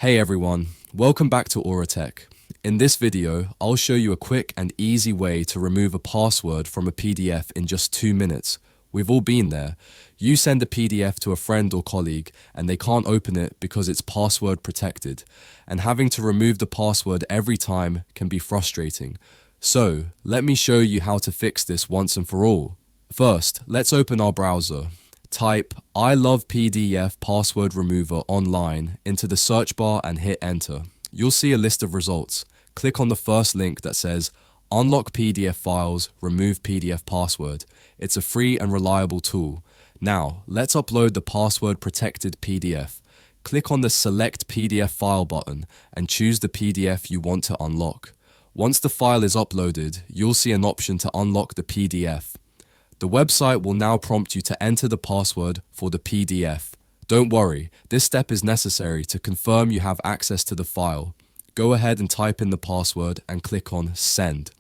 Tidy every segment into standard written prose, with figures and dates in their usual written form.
Hey everyone, welcome back to AuraTech. In this video, I'll show you a quick and easy way to remove a password from a PDF in just 2 minutes. We've all been there. You send a PDF to a friend or colleague and they can't open it because it's password protected, and having to remove the password every time can be frustrating. So, let me show you how to fix this once and for all. First, let's open our browser. Type "I love PDF password remover" online into the search bar and hit enter. You'll see a list of results. Click on the first link that says "Unlock PDF files, remove PDF password." It's a free and reliable tool. Now, let's upload the password protected PDF. Click on the Select PDF File button and choose the PDF you want to unlock. Once the file is uploaded, you'll see an option to unlock the PDF. The website will now prompt you to enter the password for the PDF. Don't worry, this step is necessary to confirm you have access to the file. Go ahead and type in the password and click on Send.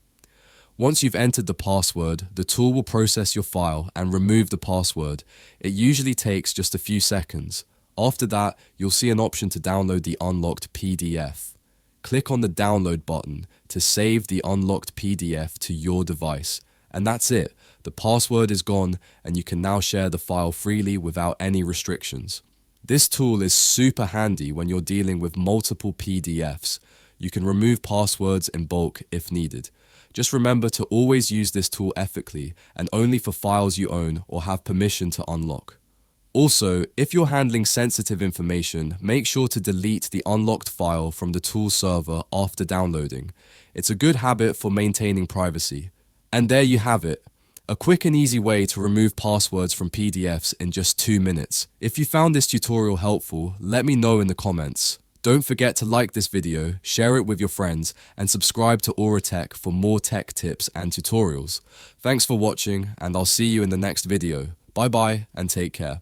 Once you've entered the password, the tool will process your file and remove the password. It usually takes just a few seconds. After that, you'll see an option to download the unlocked PDF. Click on the Download button to save the unlocked PDF to your device. And that's it. The password is gone and you can now share the file freely without any restrictions. This tool is super handy when you're dealing with multiple PDFs. You can remove passwords in bulk if needed. Just remember to always use this tool ethically and only for files you own or have permission to unlock. Also, if you're handling sensitive information, make sure to delete the unlocked file from the tool server after downloading. It's a good habit for maintaining privacy. And there you have it. A quick and easy way to remove passwords from PDFs in just 2 minutes. If you found this tutorial helpful, let me know in the comments. Don't forget to like this video, share it with your friends, and subscribe to AuraTech for more tech tips and tutorials. Thanks for watching, and I'll see you in the next video. Bye bye, and take care.